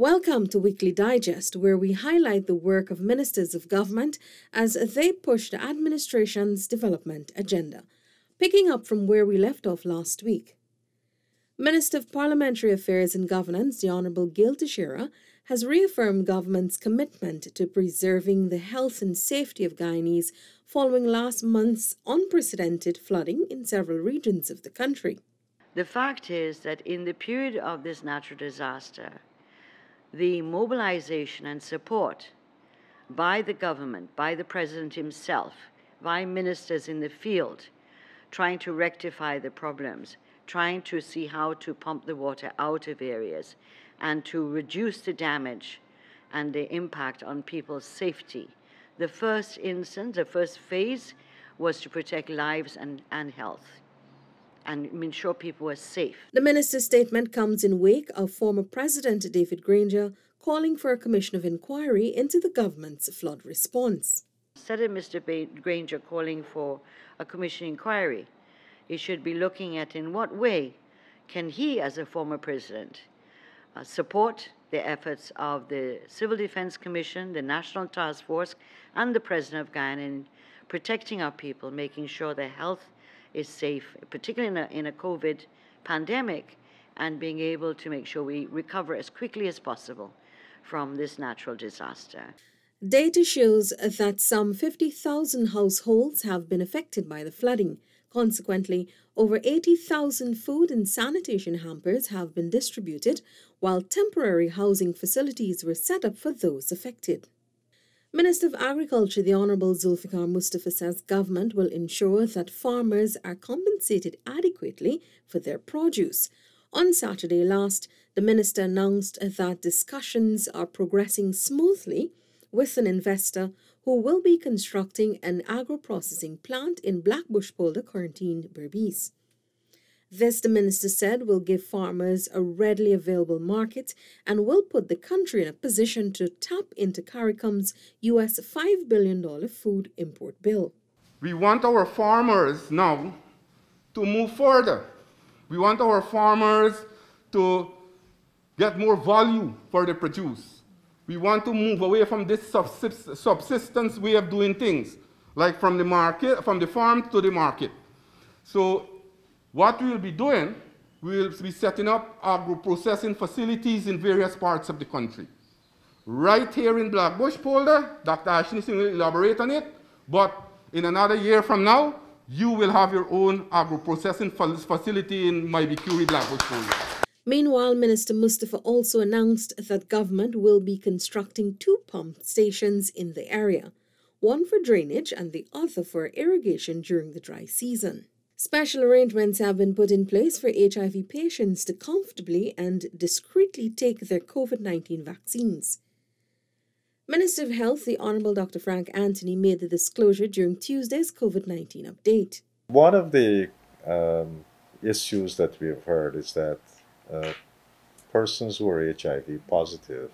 Welcome to Weekly Digest, where we highlight the work of ministers of government as they push the administration's development agenda. Picking up from where we left off last week. Minister of Parliamentary Affairs and Governance, the Honourable Gail Teixeira, has reaffirmed government's commitment to preserving the health and safety of Guyanese following last month's unprecedented flooding in several regions of the country. The fact is that in the period of this natural disaster, the mobilization and support by the government, by the President himself, by ministers in the field, trying to rectify the problems, trying to see how to pump the water out of areas and to reduce the damage and the impact on people's safety. The first instance, the first phase was to protect lives and health and ensure people were safe. The minister's statement comes in wake of former President David Granger calling for a commission of inquiry into the government's flood response. Instead of Mr. Granger calling for a commission inquiry, he should be looking at in what way can he, as a former president, support the efforts of the Civil Defense Commission, the National Task Force, and the President of Guyana in protecting our people, making sure their health is safe, particularly in a COVID pandemic, and being able to make sure we recover as quickly as possible from this natural disaster. Data shows that some 50,000 households have been affected by the flooding. Consequently, over 80,000 food and sanitation hampers have been distributed, while temporary housing facilities were set up for those affected. Minister of Agriculture, the Honourable Zulfikar Mustafa, says government will ensure that farmers are compensated adequately for their produce. On Saturday last, the minister announced that discussions are progressing smoothly with an investor who will be constructing an agro-processing plant in Blackbush Polder, Quarantine, Berbice. This, the minister said, will give farmers a readily available market and will put the country in a position to tap into CARICOM's US $5 billion food import bill. We want our farmers now to move further. We want our farmers to get more value for the produce. We want to move away from this subsistence way of doing things, like from the market, from the farm to the market. So what we will be doing, we will be setting up agro-processing facilities in various parts of the country. Right here in Blackbush Polder, Dr. Ashley will elaborate on it, but in another year from now, you will have your own agro-processing facility in Maibikuri, Blackbush Polder. Meanwhile, Minister Mustafa also announced that government will be constructing 2 pump stations in the area, one for drainage and the other for irrigation during the dry season. Special arrangements have been put in place for HIV patients to comfortably and discreetly take their COVID-19 vaccines. Minister of Health, the Honourable Dr. Frank Anthony, made the disclosure during Tuesday's COVID-19 update. One of the issues that we have heard is that persons who are HIV positive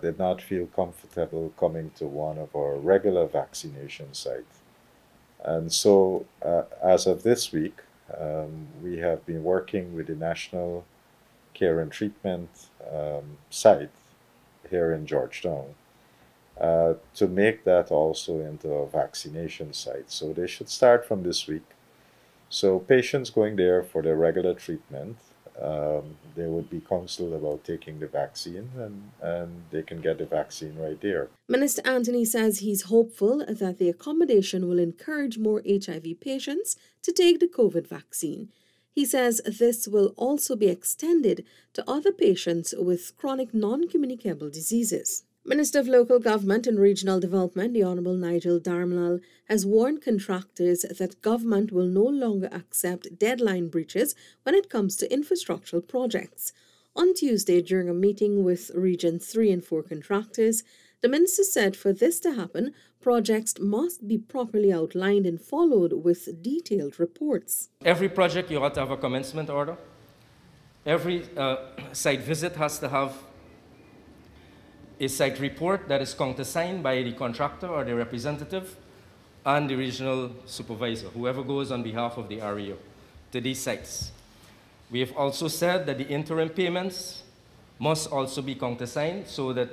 did not feel comfortable coming to one of our regular vaccination sites. And so, as of this week, we have been working with the National Care and Treatment site here in Georgetown to make that also into a vaccination site. So they should start from this week. So patients going there for their regular treatment, they would be counseled about taking the vaccine, and they can get the vaccine right there. Minister Anthony says he's hopeful that the accommodation will encourage more HIV patients to take the COVID vaccine. He says this will also be extended to other patients with chronic non-communicable diseases. Minister of Local Government and Regional Development, the Honourable Nigel Darmalal, has warned contractors that government will no longer accept deadline breaches when it comes to infrastructural projects. On Tuesday, during a meeting with Region 3 and 4 contractors, the minister said for this to happen, projects must be properly outlined and followed with detailed reports. Every project, you have to have a commencement order. Every site visit has to have a site report that is countersigned by the contractor or the representative and the regional supervisor, whoever goes on behalf of the REO to these sites. We have also said that the interim payments must also be countersigned, so that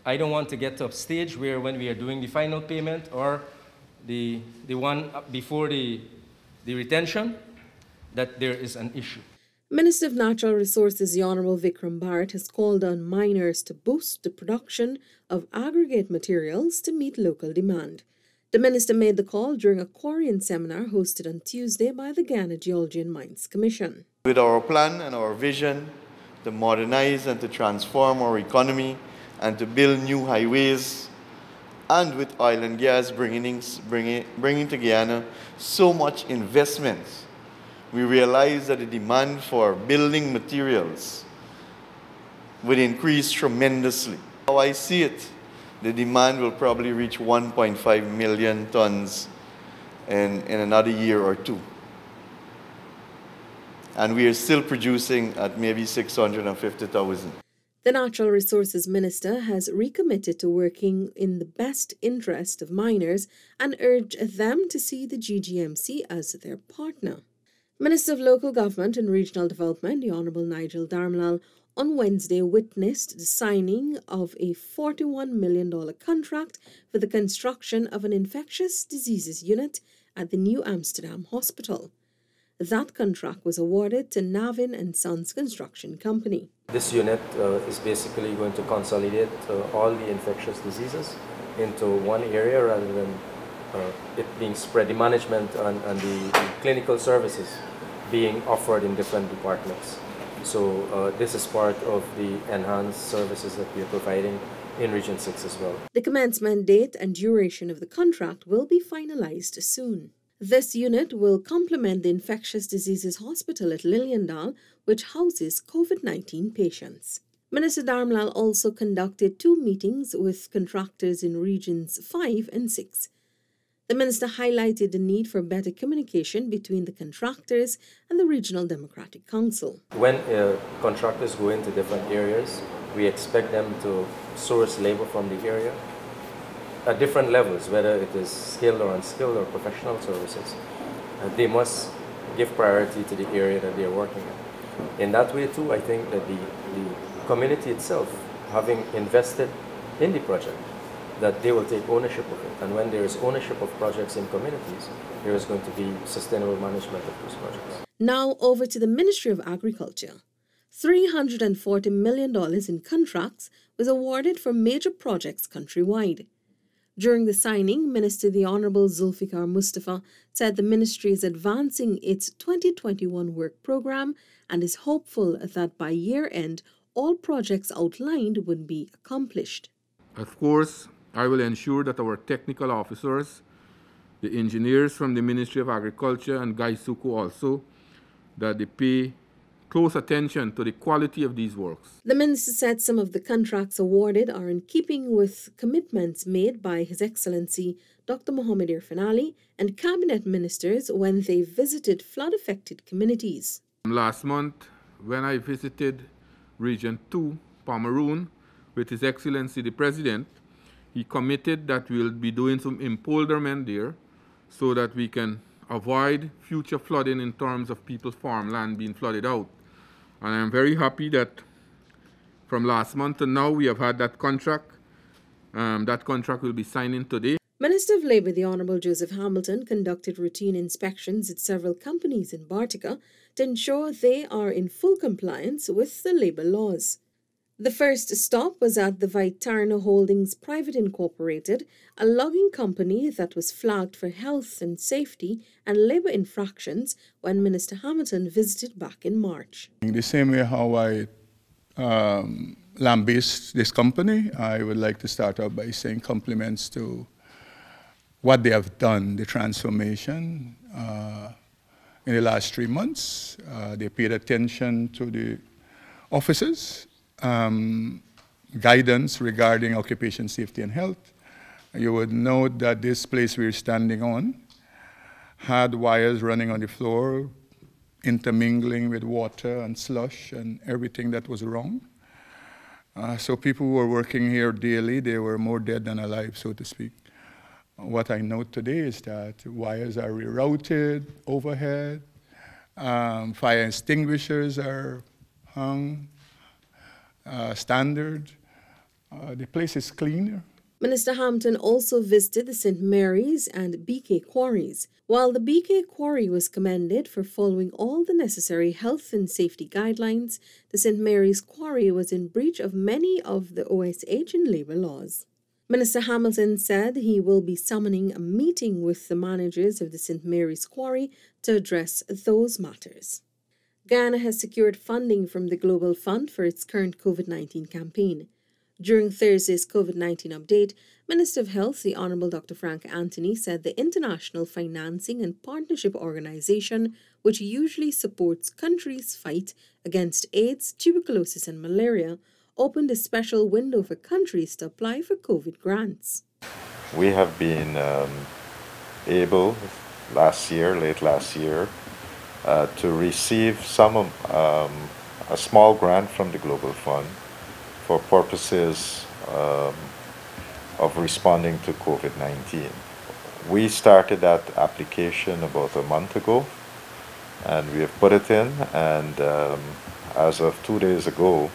I don't want to get to a stage where when we are doing the final payment or the one before the retention, that there is an issue. Minister of Natural Resources, the Honourable Vikram Bharat, has called on miners to boost the production of aggregate materials to meet local demand. The minister made the call during a quarrying seminar hosted on Tuesday by the Guyana Geology and Mines Commission. With our plan and our vision to modernize and to transform our economy and to build new highways, and with oil and gas bringing to Guyana so much investment, we realize that the demand for building materials would increase tremendously. How I see it, the demand will probably reach 1.5 million tons in another year or two. And we are still producing at maybe 650,000. The Natural Resources Minister has recommitted to working in the best interest of miners and urged them to see the GGMC as their partner. Minister of Local Government and Regional Development, the Honourable Nigel Darmalal, on Wednesday witnessed the signing of a $41 million contract for the construction of an infectious diseases unit at the New Amsterdam Hospital. That contract was awarded to Navin and Sons Construction Company. This unit is basically going to consolidate all the infectious diseases into one area rather than it being spread, the management and the clinical services being offered in different departments. So this is part of the enhanced services that we are providing in Region 6 as well. The commencement date and duration of the contract will be finalized soon. This unit will complement the Infectious Diseases Hospital at Liliendal, which houses COVID-19 patients. Minister Darmalal also conducted 2 meetings with contractors in Regions 5 and 6. The minister highlighted the need for better communication between the contractors and the Regional Democratic Council. When contractors go into different areas, we expect them to source labor from the area at different levels, whether it is skilled or unskilled or professional services. They must give priority to the area that they are working in. In that way too, I think that the community itself, having invested in the project, that they will take ownership of it. And when there is ownership of projects in communities, there is going to be sustainable management of those projects. Now over to the Ministry of Agriculture. $340 million in contracts was awarded for major projects countrywide. During the signing, Minister the Honourable Zulfikar Mustafa said the ministry is advancing its 2021 work programme and is hopeful that by year-end, all projects outlined would be accomplished. Of course, I will ensure that our technical officers, the engineers from the Ministry of Agriculture and Gaisuku also, that they pay close attention to the quality of these works. The minister said some of the contracts awarded are in keeping with commitments made by His Excellency Dr. Mohammed Irfan Ali and cabinet ministers when they visited flood-affected communities. Last month, when I visited Region 2, Pomeroon, with His Excellency the President, he committed that we will be doing some empowerment there so that we can avoid future flooding in terms of people's farmland being flooded out. And I'm very happy that from last month to now we have had that contract. That contract will be signing today. Minister of Labour, the Honourable Joseph Hamilton, conducted routine inspections at several companies in Bartica to ensure they are in full compliance with the labour laws. The first stop was at the Vaitarno Holdings Private Incorporated, a logging company that was flagged for health and safety and labour infractions when Minister Hamilton visited back in March. In the same way how I lambaste this company, I would like to start out by saying compliments to what they have done, the transformation in the last 3 months. They paid attention to the officers. Guidance regarding occupation safety and health. You would note that this place we're standing on had wires running on the floor, intermingling with water and slush and everything that was wrong. So people who were working here daily, they were more dead than alive, so to speak. What I note today is that wires are rerouted overhead, fire extinguishers are hung, standard. The place is cleaner. Minister Hampton also visited the St. Mary's and BK quarries. While the BK quarry was commended for following all the necessary health and safety guidelines, the St. Mary's quarry was in breach of many of the OSH and labour laws. Minister Hamilton said he will be summoning a meeting with the managers of the St. Mary's quarry to address those matters. Guyana has secured funding from the Global Fund for its current COVID-19 campaign. During Thursday's COVID-19 update, Minister of Health, the Honourable Dr. Frank Anthony, said the International Financing and Partnership Organization, which usually supports countries' fight against AIDS, tuberculosis and malaria, opened a special window for countries to apply for COVID grants. We have been able, late last year, to receive a small grant from the Global Fund for purposes of responding to COVID-19. We started that application about a month ago, and we have put it in, and as of 2 days ago,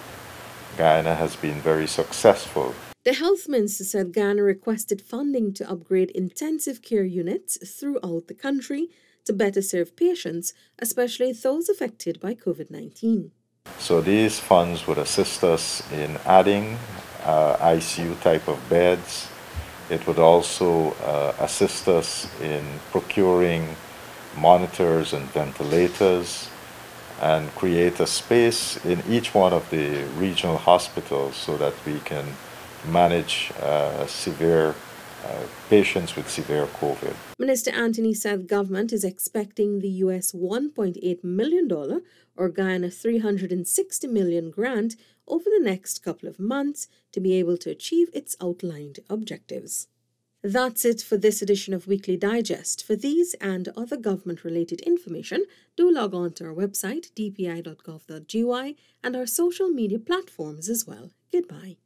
Guyana has been very successful. The Health Minister said Guyana requested funding to upgrade intensive care units throughout the country to better serve patients, especially those affected by COVID-19. So these funds would assist us in adding ICU type of beds. It would also assist us in procuring monitors and ventilators and create a space in each one of the regional hospitals so that we can manage patients with severe COVID. Minister Anthony said government is expecting the US $1.8 million or Guyana $360 million grant over the next couple of months to be able to achieve its outlined objectives. That's it for this edition of Weekly Digest. For these and other government-related information, do log on to our website, dpi.gov.gy, and our social media platforms as well. Goodbye.